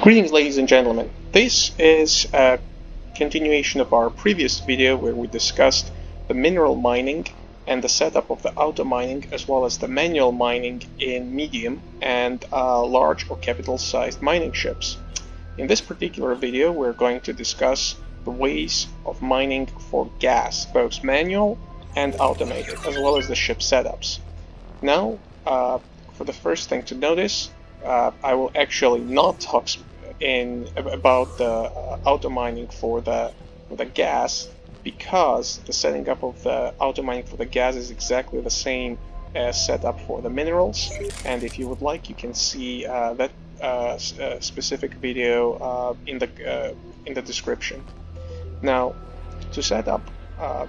Greetings, ladies and gentlemen. This is a continuation of our previous video where we discussed the mineral mining and the setup of the auto mining as well as the manual mining in medium and large or capital sized mining ships. In this particular video we're going to discuss the ways of mining for gas, both manual and automated, as well as the ship setups. Now, for the first thing to notice, I will actually not talk about the auto mining for the gas, because the setting up of the auto mining for the gas is exactly the same as setup for the minerals. And if you would like, you can see that specific video in the description. Now, to set up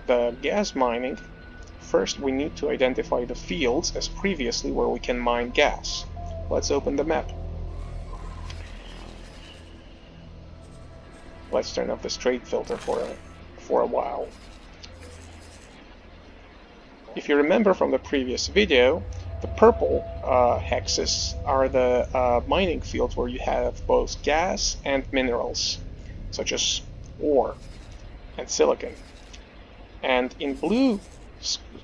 the gas mining, first we need to identify the fields as previously where we can mine gas. Let's open the map. Let's turn off the straight filter for a while. If you remember from the previous video, the purple hexes are the mining fields where you have both gas and minerals, such as ore and silicon. And in blue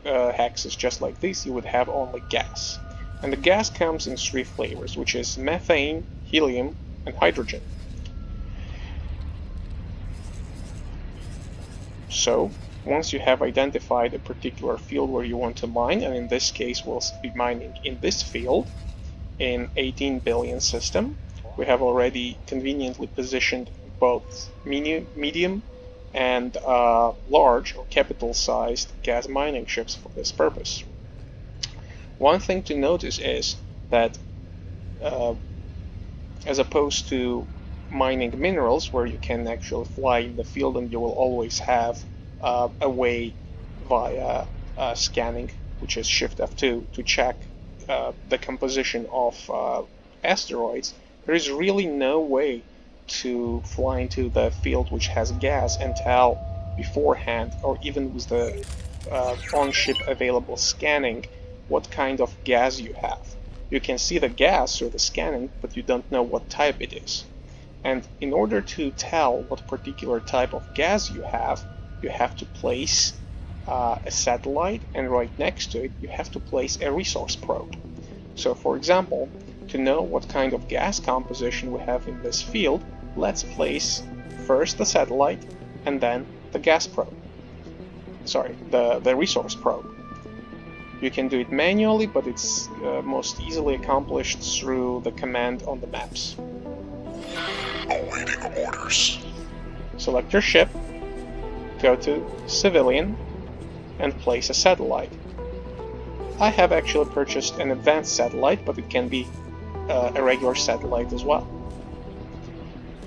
hexes, just like this, you would have only gas. And the gas comes in three flavors, which is methane, helium, and hydrogen. So, once you have identified a particular field where you want to mine, and in this case we'll be mining in this field, in 18 billion system, we have already conveniently positioned both medium and large or capital-sized gas mining ships for this purpose. One thing to notice is that as opposed to mining minerals, where you can actually fly in the field and you will always have a way via scanning, which is Shift F2, to check the composition of asteroids, there is really no way to fly into the field which has gas and tell beforehand, or even with the on-ship available scanning, what kind of gas you have. You can see the gas through the scanning, but you don't know what type it is. And in order to tell what particular type of gas you have to place a satellite, and right next to it you have to place a resource probe. So for example, to know what kind of gas composition we have in this field, let's place first the satellite and then the gas probe. Sorry, the resource probe. You can do it manually, but it's most easily accomplished through the command on the maps. Awaiting orders. Select your ship, go to Civilian, and place a satellite. I have actually purchased an advanced satellite, but it can be a regular satellite as well.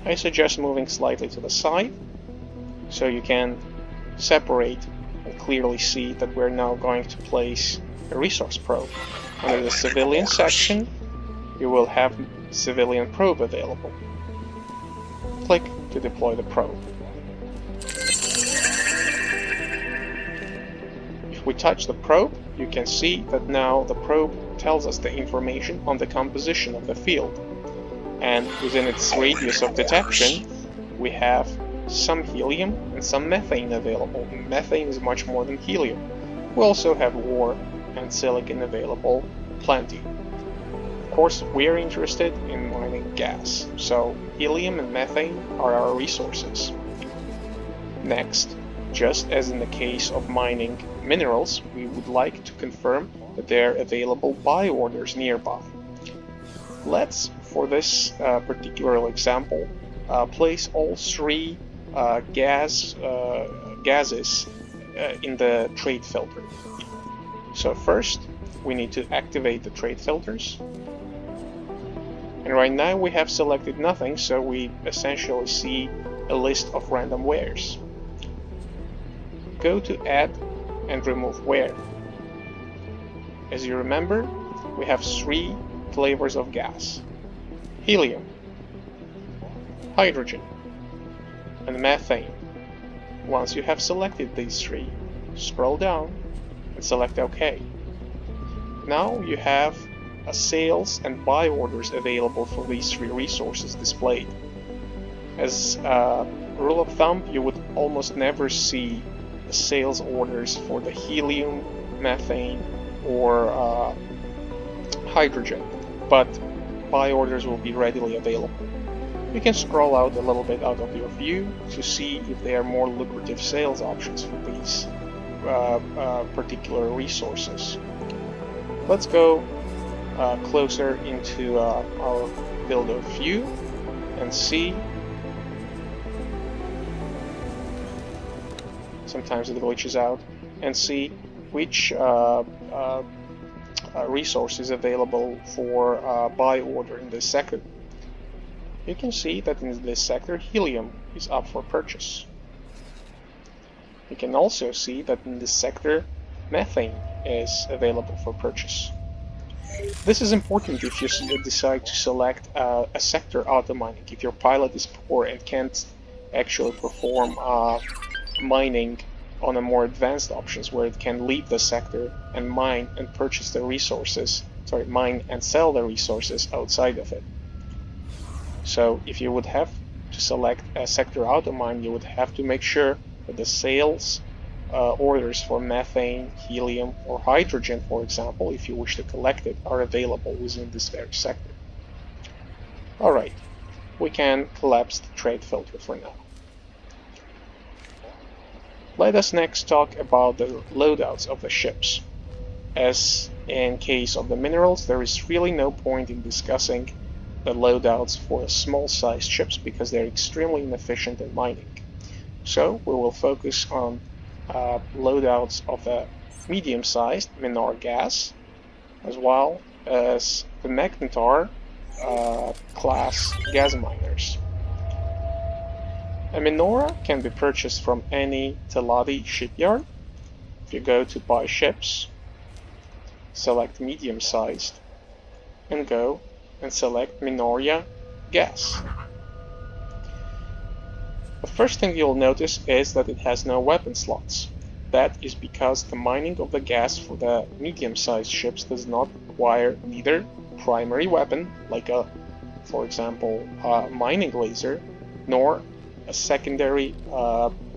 I suggest moving slightly to the side, so you can separate and clearly see that we're now going to place a resource probe. Under the Civilian section, you will have Civilian probe available. Click to deploy the probe. If we touch the probe, you can see that now the probe tells us the information on the composition of the field. And within its radius of detection, we have some helium and some methane available. Methane is much more than helium. We also have ore and silicon available plenty. Of course, we are interested in mining gas, so helium and methane are our resources. Next, just as in the case of mining minerals, we would like to confirm that they are available by orders nearby. Let's, for this particular example, place all three gases in the trade filter. So first, we need to activate the trade filters. And right now we have selected nothing, so we essentially see a list of random wares. Go to Add and remove ware. As you remember, we have three flavors of gas: helium, hydrogen, and methane. Once you have selected these three, scroll down and select OK. Now you have sales and buy orders available for these three resources displayed. As a rule of thumb, you would almost never see sales orders for the helium, methane, or hydrogen, but buy orders will be readily available. You can scroll out a little bit out of your view to see if there are more lucrative sales options for these particular resources. Let's go closer into our builder view and see. Sometimes it glitches out, and see which resource is available for buy order in this sector. You can see that in this sector helium is up for purchase. You can also see that in this sector methane is available for purchase. This is important if you decide to select a sector auto mining. If your pilot is poor and can't actually perform mining on a more advanced options where it can leave the sector and mine and purchase the resources, mine and sell the resources outside of it. So if you would have to select a sector auto mine, you would have to make sure that the sales orders for methane, helium, or hydrogen, for example, if you wish to collect it, are available within this very sector. Alright, we can collapse the trade filter for now. Let us next talk about the loadouts of the ships. As in case of the minerals, there is really no point in discussing the loadouts for small-sized ships because they're extremely inefficient in mining. So we will focus on loadouts of the medium-sized Minor gas, as well as the Magnetar class gas miners. A Minora can be purchased from any Teladi shipyard. If you go to buy ships, select medium-sized, and go and select Minoria gas. The first thing you'll notice is that it has no weapon slots. That is because the mining of the gas for the medium-sized ships does not require neither primary weapon, like for example, a mining laser, nor a secondary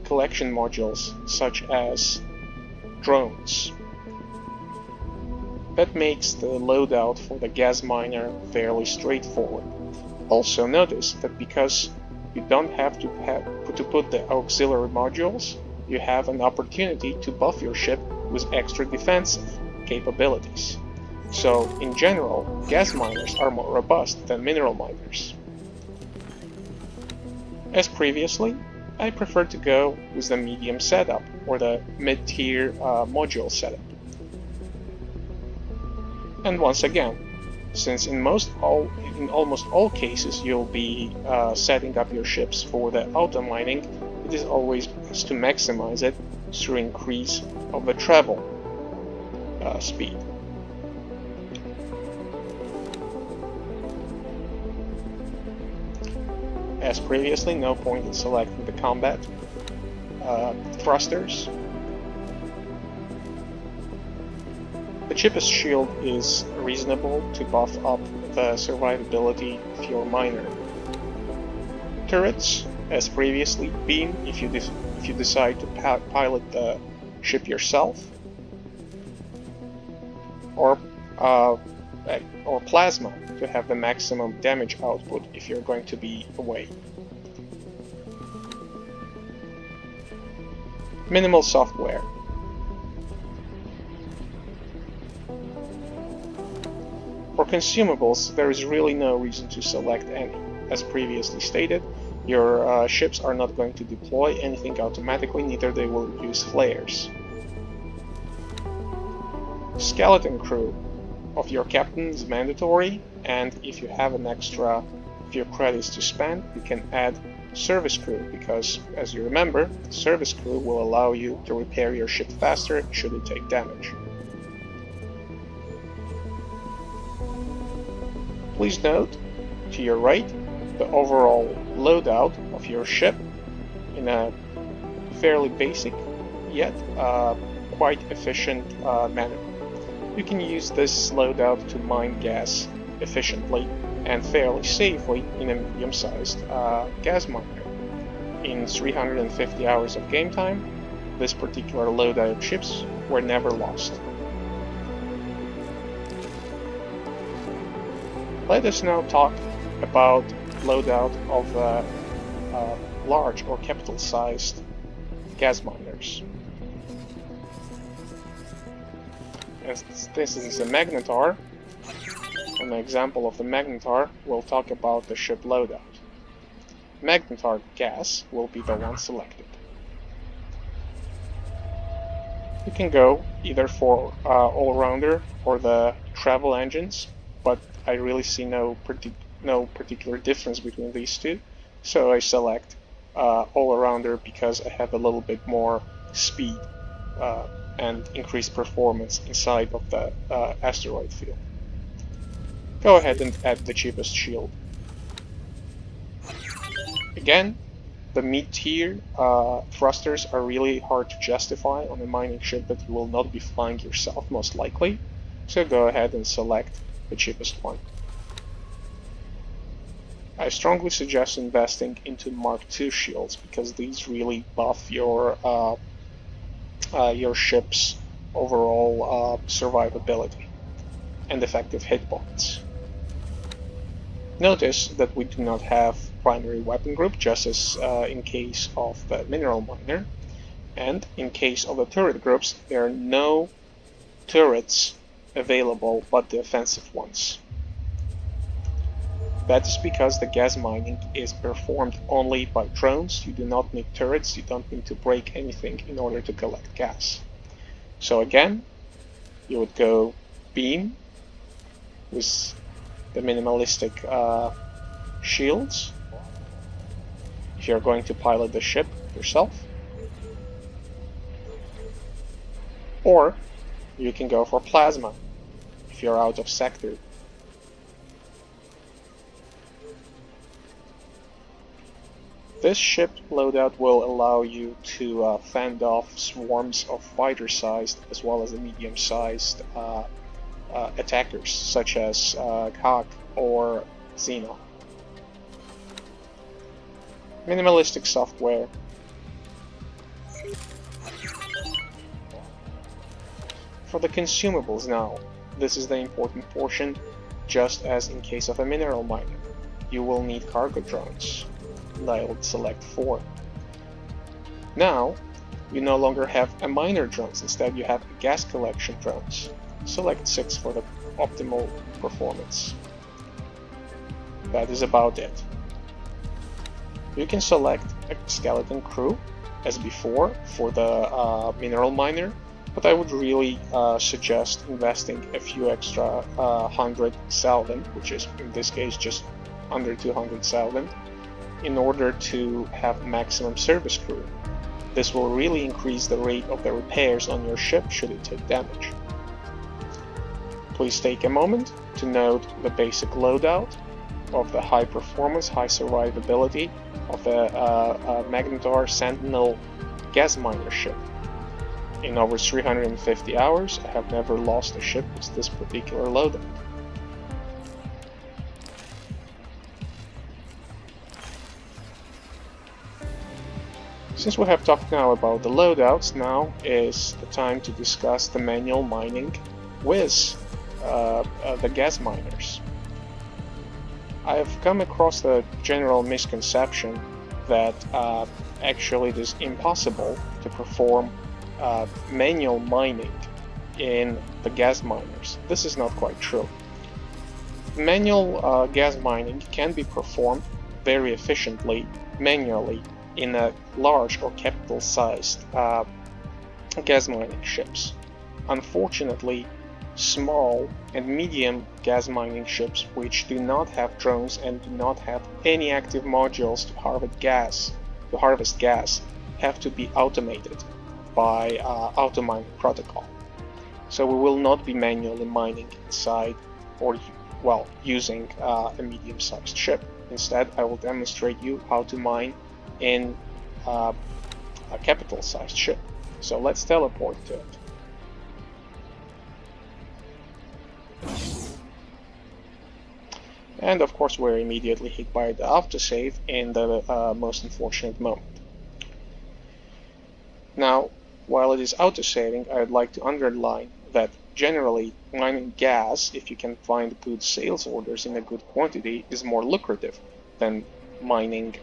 collection modules such as drones. That makes the loadout for the gas miner fairly straightforward. Also notice that because you don't have to put the auxiliary modules, you have an opportunity to buff your ship with extra defensive capabilities. So in general, gas miners are more robust than mineral miners. As previously, I prefer to go with the medium setup or the mid-tier module setup. And once again, since in almost all cases you'll be setting up your ships for the auto mining, it is always best to maximize it through increase of the travel speed. As previously, no point in selecting the combat thrusters. The cheapest shield is reasonable to buff up the survivability of your miner. Turrets, as previously, beam if you decide to pilot the ship yourself, or plasma to have the maximum damage output if you're going to be away. Minimal software. For consumables, there is really no reason to select any. As previously stated, your ships are not going to deploy anything automatically, neither they will use flares. Skeleton crew of your captain is mandatory, and if you have an extra few credits to spend, you can add service crew, because as you remember, service crew will allow you to repair your ship faster should it take damage. Please note, to your right, the overall loadout of your ship in a fairly basic yet quite efficient manner. You can use this loadout to mine gas efficiently and fairly safely in a medium-sized gas miner. In 350 hours of game time, this particular loadout of ships were never lost. Let us now talk about loadout of large or capital-sized gas miners. As this is a magnetar, an example of the magnetar, we'll talk about the ship loadout. Magnetar gas will be the one selected. You can go either for all-rounder or the travel engines, but I really see no particular difference between these two, so I select all-rounder because I have a little bit more speed and increased performance inside of the asteroid field. Go ahead and add the cheapest shield. Again, the mid-tier thrusters are really hard to justify on a mining ship that you will not be flying yourself most likely, so go ahead and select the cheapest one. I strongly suggest investing into Mark II shields because these really buff your ship's overall survivability and effective hit points. Notice that we do not have primary weapon group, just as in case of the mineral miner, and in case of the turret groups, there are no turrets available but the offensive ones. That is because the gas mining is performed only by drones. You do not need turrets, you don't need to break anything in order to collect gas. So again, you would go beam with the minimalistic shields if you're going to pilot the ship yourself, or you can go for plasma if you're out of sector. This ship loadout will allow you to fend off swarms of fighter-sized as well as the medium-sized attackers, such as Kak or Xeno. Minimalistic software. For the consumables now, this is the important portion, just as in case of a mineral miner. You will need cargo drones, and I will select 4. Now, you no longer have a miner drones, instead you have gas collection drones. Select 6 for the optimal performance. That is about it. You can select a skeleton crew as before for the mineral miner, but I would really suggest investing a few extra 100 salvin, which is in this case just under 200 salvin, in order to have maximum service crew. This will really increase the rate of the repairs on your ship should it take damage. Please take a moment to note the basic loadout of the high performance, high survivability of the Magnetar Sentinel gas miner ship. In over 350 hours, I have never lost a ship with this particular loadout. Since we have talked now about the loadouts, now is the time to discuss the manual mining with the gas miners. I have come across the general misconception that actually it is impossible to perform manual mining in the gas miners. This is not quite true. Manual gas mining can be performed very efficiently manually in a large or capital-sized gas mining ships. Unfortunately, small and medium gas mining ships which do not have drones and do not have any active modules to harvest gas have to be automated by auto mining protocol. So we will not be manually mining inside or using a medium-sized ship. Instead, I will demonstrate you how to mine in a capital-sized ship. So let's teleport to it. And of course, we're immediately hit by the autosave in the most unfortunate moment. Now, while it is autosaving, I would like to underline that generally mining gas, if you can find good sales orders in a good quantity, is more lucrative than mining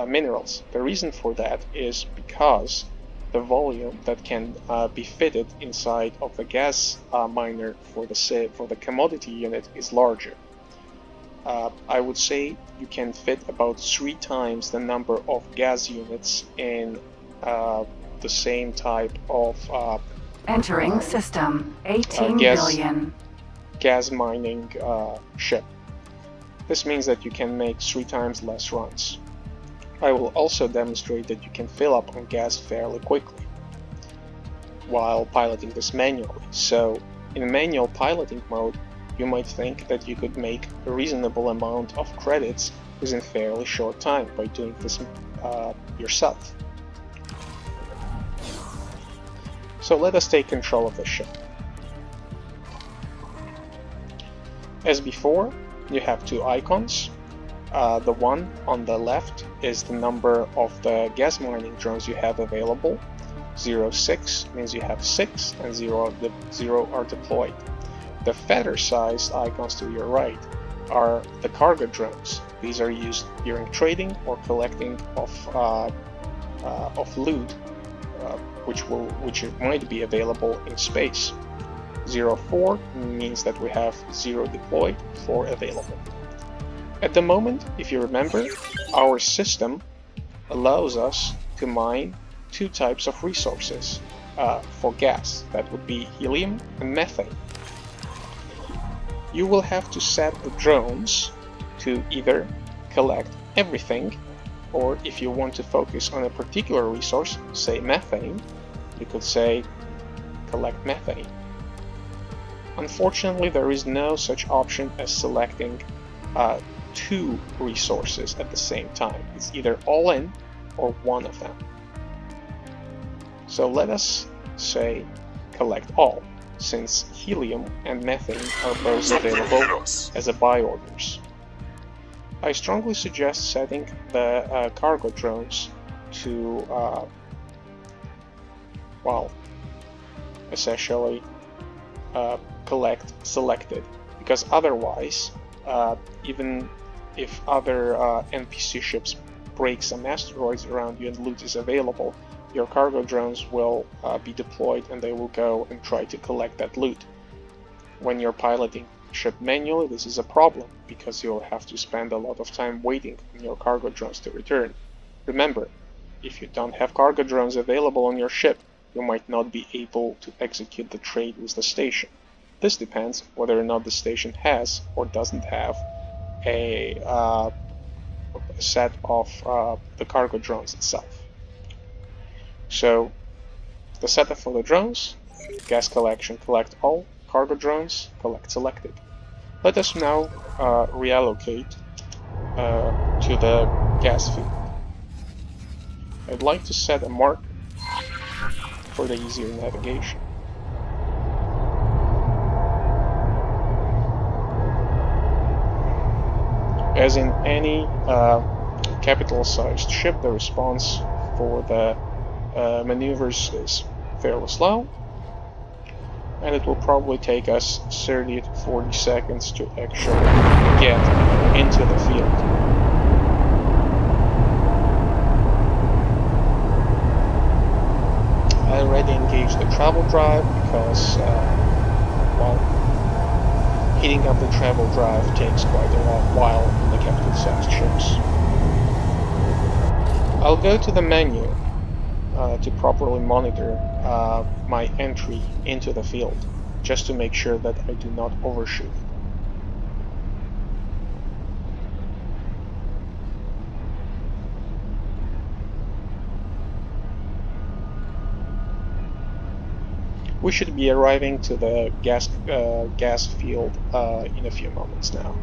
minerals. The reason for that is because the volume that can be fitted inside of the gas miner for the commodity unit is larger. I would say you can fit about 3 times the number of gas units in the same type of entering system 18 billion gas mining ship. This means that you can make 3 times less runs. I will also demonstrate that you can fill up on gas fairly quickly while piloting this manually. So in manual piloting mode, you might think that you could make a reasonable amount of credits within fairly short time by doing this yourself. So let us take control of the ship. As before, you have 2 icons. The one on the left is the number of the gas mining drones you have available. 06 means you have 6 and 0 are deployed. The feather-sized icons to your right are the cargo drones. These are used during trading or collecting of loot, which might be available in space. 04 means that we have 0 deployed, 4 available. At the moment, if you remember, our system allows us to mine 2 types of resources for gas. That would be helium and methane. You will have to set the drones to either collect everything, or if you want to focus on a particular resource, say methane, you could say collect methane. Unfortunately, there is no such option as selecting 2 resources at the same time. It's either all in or one of them. So let us say collect all, since helium and methane are both available as a buy orders. I strongly suggest setting the cargo drones to, essentially collect selected, because otherwise, even if other NPC ships break some asteroids around you and loot is available, your cargo drones will be deployed and they will go and try to collect that loot. When you're piloting ship manually, this is a problem because you'll have to spend a lot of time waiting on your cargo drones to return. Remember, if you don't have cargo drones available on your ship, you might not be able to execute the trade with the station. This depends whether or not the station has or doesn't have a set of the cargo drones itself. So the setup for the drones: gas collection, collect all; cargo drones, collect selected. Let us now reallocate to the gas field. I'd like to set a marker for the easier navigation. As in any capital-sized ship, the response for the maneuvers is fairly slow, and it will probably take us 30 to 40 seconds to actually get into the field. I already engaged the travel drive because, heating up the travel drive takes quite a long while in the capital-sized ships. I'll go to the menu to properly monitor my entry into the field, just to make sure that I do not overshoot. We should be arriving to the gas field in a few moments now.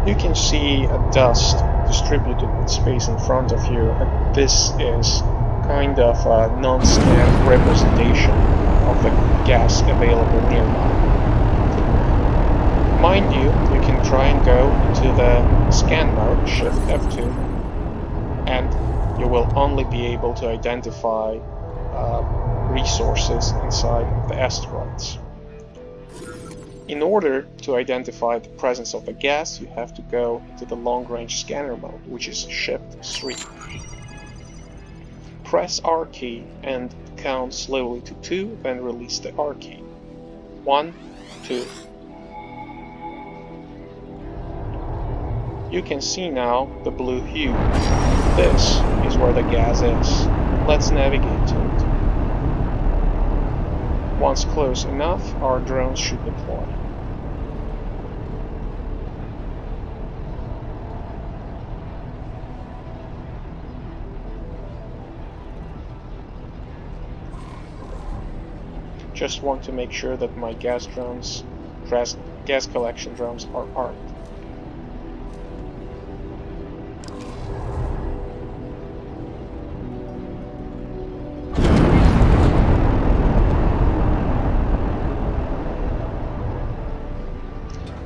You can see a dust to distributed space in front of you, and this is kind of a non-scan representation of the gas available nearby. Mind you, you can try and go into the scan mode, Shift F2, and you will only be able to identify resources inside the asteroids. In order to identify the presence of the gas, you have to go into the long-range scanner mode, which is Shift 3. Press R key and count slowly to 2, then release the R key. 1, 2. You can see now the blue hue. This is where the gas is. Let's navigate to it. Once close enough, our drones should deploy. Just want to make sure that my gas collection drones are armed.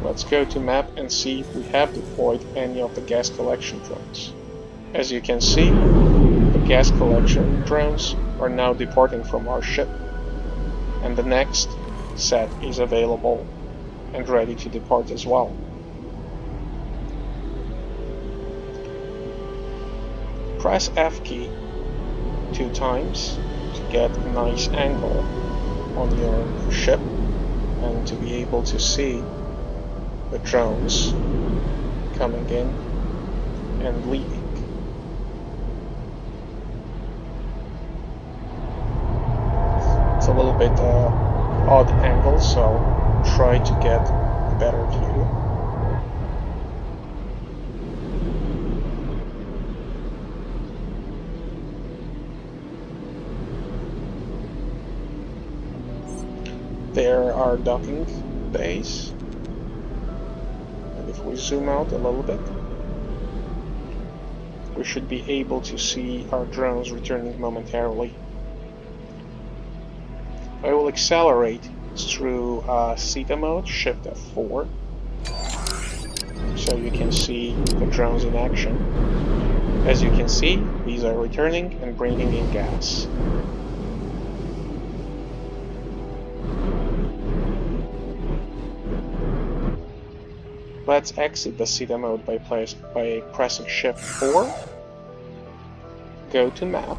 Let's go to map and see if we have deployed any of the gas collection drones. As you can see, the gas collection drones are now departing from our ship, and the next set is available and ready to depart as well. Press F key 2 times to get a nice angle on your ship and to be able to see the drones coming in and leaving. It's a little bit odd angle, so try to get a better view. There are docking bays. If we zoom out a little bit, we should be able to see our drones returning momentarily. I will accelerate through Theta mode, Shift F4, so you can see the drones in action. As you can see, these are returning and bringing in gas. Let's exit the Theta mode by pressing Shift 4, go to Map,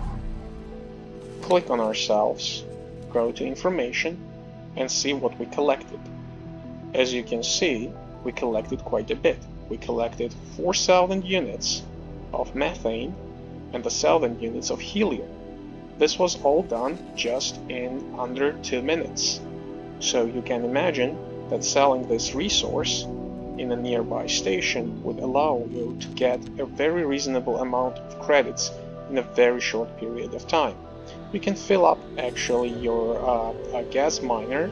click on ourselves, go to Information, and see what we collected. As you can see, we collected quite a bit. We collected 4,000 units of methane and 1,000 units of helium. This was all done just in under 2 minutes. So you can imagine that selling this resource in a nearby station would allow you to get a very reasonable amount of credits in a very short period of time. You can fill up actually your gas miner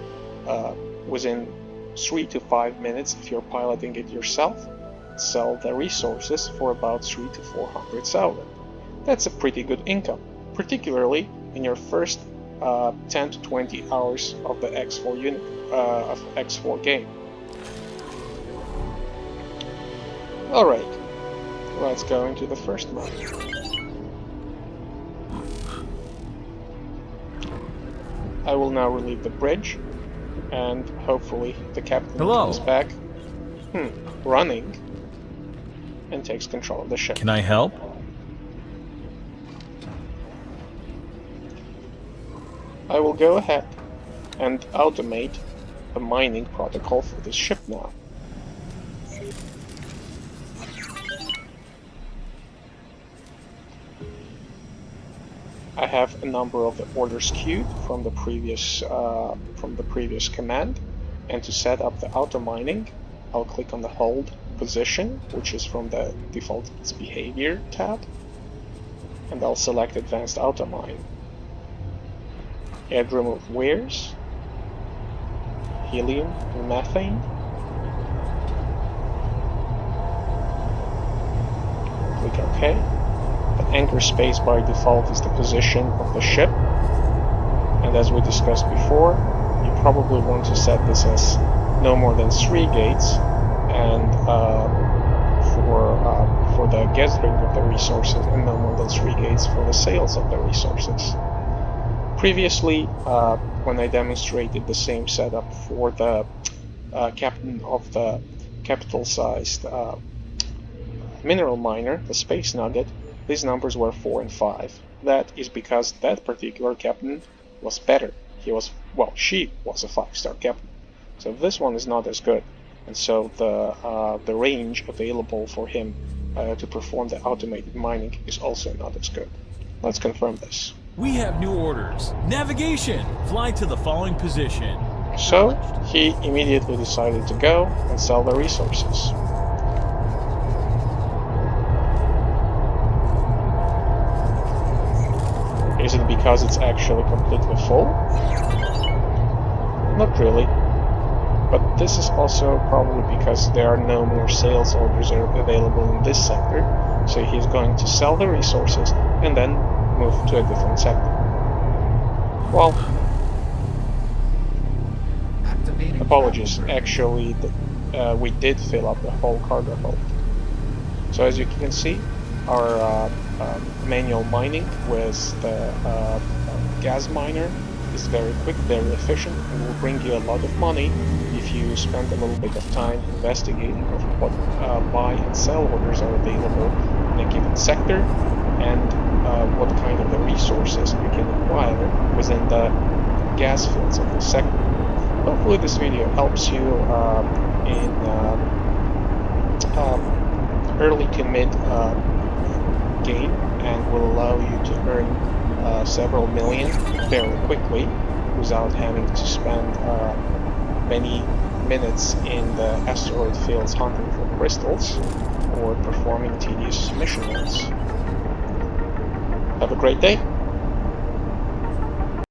within 3 to 5 minutes if you're piloting it yourself. Sell the resources for about 3 to 400,000. That's a pretty good income, particularly in your first 10 to 20 hours of the X4 unit of X4 game. Alright, let's go into the first map. I will now relieve the bridge, and hopefully the captain comes back, running, and takes control of the ship. Can I help? I will go ahead and automate the mining protocol for this ship now. I have a number of the orders queued from the previous command, and to set up the auto mining, I'll click on the hold position, which is from the default behavior tab, and I'll select advanced auto mine. Add remove wares, helium and methane. click OK. The anchor space by default is the position of the ship, and as we discussed before, you probably want to set this as no more than 3 gates, and for the gathering of the resources, and no more than 3 gates for the sales of the resources. Previously, when I demonstrated the same setup for the captain of the capital-sized mineral miner, the Space Nugget, these numbers were 4 and 5. That is because that particular captain was better. He was, well, she was a 5-star captain. So this one is not as good, and so the range available for him to perform the automated mining is also not as good. Let's confirm this. We have new orders. Navigation! Fly to the following position. So he immediately decided to go and sell the resources. Is it because it's actually completely full? Not really. But this is also probably because there are no more sales orders available in this sector, so he's going to sell the resources and then move to a different sector. Well, apologies, actually we did fill up the whole cargo hold. So as you can see, our manual mining with the gas miner is very quick, very efficient, and will bring you a lot of money if you spend a little bit of time investigating of what buy and sell orders are available in a given sector, and what kind of the resources you can acquire within the gas fields of the sector. Hopefully this video helps you in early to mid game, and will allow you to earn several million fairly quickly without having to spend many minutes in the asteroid fields hunting for crystals or performing tedious mission runs. Have a great day!